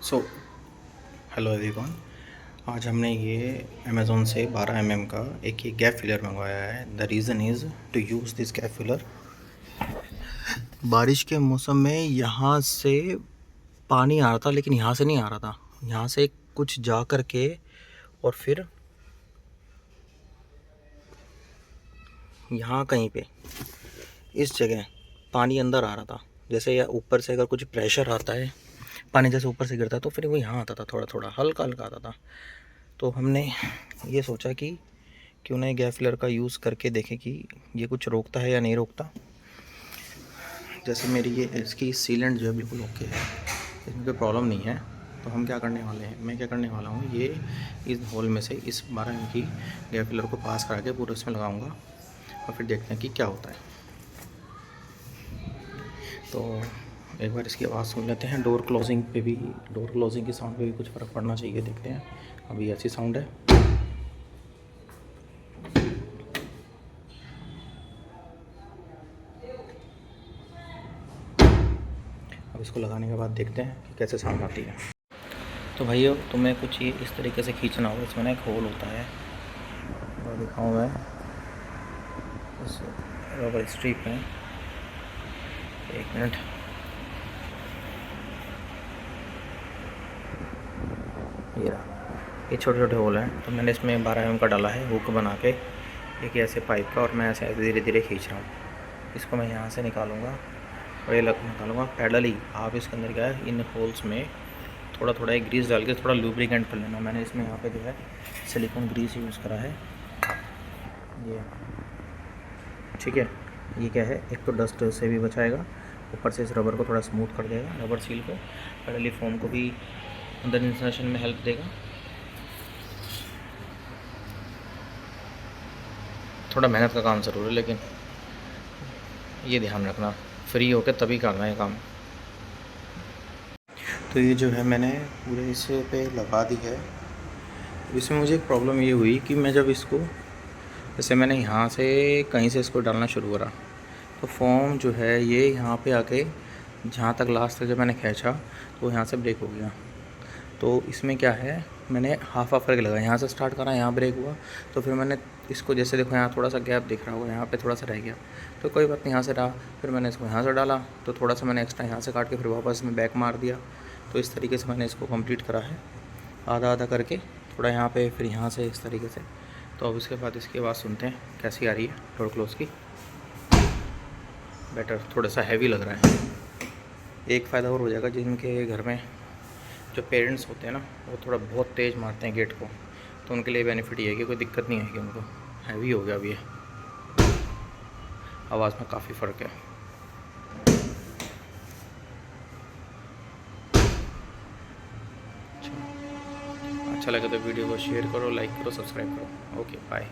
So hello everyone. आज हमने ये अमेज़ोन से 12 का एक ये गैप फिलर मंगवाया है। The reason is to use this gap filler. बारिश के मौसम में यहाँ से पानी आ रहा था, लेकिन यहाँ से नहीं आ रहा था। यहाँ से कुछ जा कर के और फिर यहाँ कहीं पे इस जगह पानी अंदर आ रहा था। जैसे या ऊपर से अगर कुछ प्रेशर आता है, पानी जैसे ऊपर से गिरता है, तो फिर वो यहाँ आता था, थोड़ा थोड़ा हल्का हल्का आता था। तो हमने ये सोचा कि क्यों ना गैस फिलर का यूज़ करके देखें कि ये कुछ रोकता है या नहीं रोकता। जैसे मेरी ये इसकी सीलेंट जो है बिल्कुल ओके है, इसमें कोई प्रॉब्लम नहीं है। तो हम क्या करने वाले हैं, मैं क्या करने वाला हूँ, ये इस होल में से इस 12 की गैस फिलर को पास करा के पूरा इसमें लगाऊंगा और फिर देखते हैं कि क्या होता है। तो एक बार इसकी आवाज़ सुन लेते हैं। डोर क्लोजिंग की साउंड पे भी कुछ फ़र्क पड़ना चाहिए, देखते हैं। अभी ऐसी साउंड है। अब इसको लगाने के बाद देखते हैं कि कैसे साउंड आती है। तो भाइयों, तुम्हें कुछ ये इस तरीके से खींचना होगा। इसमें ना एक होल होता है, और दिखाऊँ मैं इस रबर स्ट्रिप में। एक मिनट। ये रहा, ये छोटे छोटे होल हैं। तो मैंने इसमें 12 का डाला है, हुक बना के एक ऐसे पाइप का, और मैं ऐसे धीरे धीरे खींच रहा हूँ। इसको मैं यहाँ से निकालूंगा और ये निकालूंगा पैडल ही। आप इसके अंदर क्या है, इन होल्स में थोड़ा थोड़ा एक ग्रीस डाल के थोड़ा लुब्रिकेंट कर लेना। मैंने इसमें यहाँ पे जो है सिलिकॉन ग्रीस यूज़ करा है, ये ठीक है। ये क्या है, एक तो डस्ट से भी बचाएगा, ऊपर से इस रबर को थोड़ा स्मूथ कर देगा, रबर सील को। पैडल फोम को भी अंदर इंसर्शन में हेल्प देगा। थोड़ा मेहनत का काम ज़रूर है, लेकिन ये ध्यान रखना फ्री होकर तभी करना है काम। तो ये जो है मैंने पूरे इस पे लगा दी है। इसमें मुझे एक प्रॉब्लम ये हुई कि मैं जब इसको, जैसे मैंने यहाँ से कहीं से इसको डालना शुरू करा, तो फोम जो है ये यहाँ पे आके जहाँ तक लास्ट तक जब मैंने खींचा तो यहाँ से ब्रेक हो गया। तो इसमें क्या है, मैंने हाफ करके लगाया। यहाँ से स्टार्ट करा, यहाँ ब्रेक हुआ, तो फिर मैंने इसको, जैसे देखो यहाँ थोड़ा सा गैप दिख रहा होगा, यहाँ पे थोड़ा सा रह गया, तो कोई बात नहीं, यहाँ से रहा। फिर मैंने इसको यहाँ से डाला, तो थोड़ा सा मैंने एक्स्ट्रा यहाँ से काट के फिर वापस में बैक मार दिया। तो इस तरीके से मैंने इसको कंप्लीट करा है, आधा आधा करके, थोड़ा यहाँ पे फिर यहाँ से, इस तरीके से। तो अब इसके बाद इसकी आवाज़ सुनते हैं कैसी आ रही है डोर क्लोज की। बेटर, थोड़ा सा हैवी लग रहा है। एक फ़ायदा और हो जाएगा, जिनके घर में जो पेरेंट्स होते हैं ना, वो थोड़ा बहुत तेज़ मारते हैं गेट को, तो उनके लिए बेनिफिट ये है कि कोई दिक्कत नहीं आएगी उनको। हैवी हो गया अभी ये, आवाज़ में काफ़ी फ़र्क है। अच्छा लगे तो वीडियो को शेयर करो, लाइक करो, सब्सक्राइब करो। Okay, bye.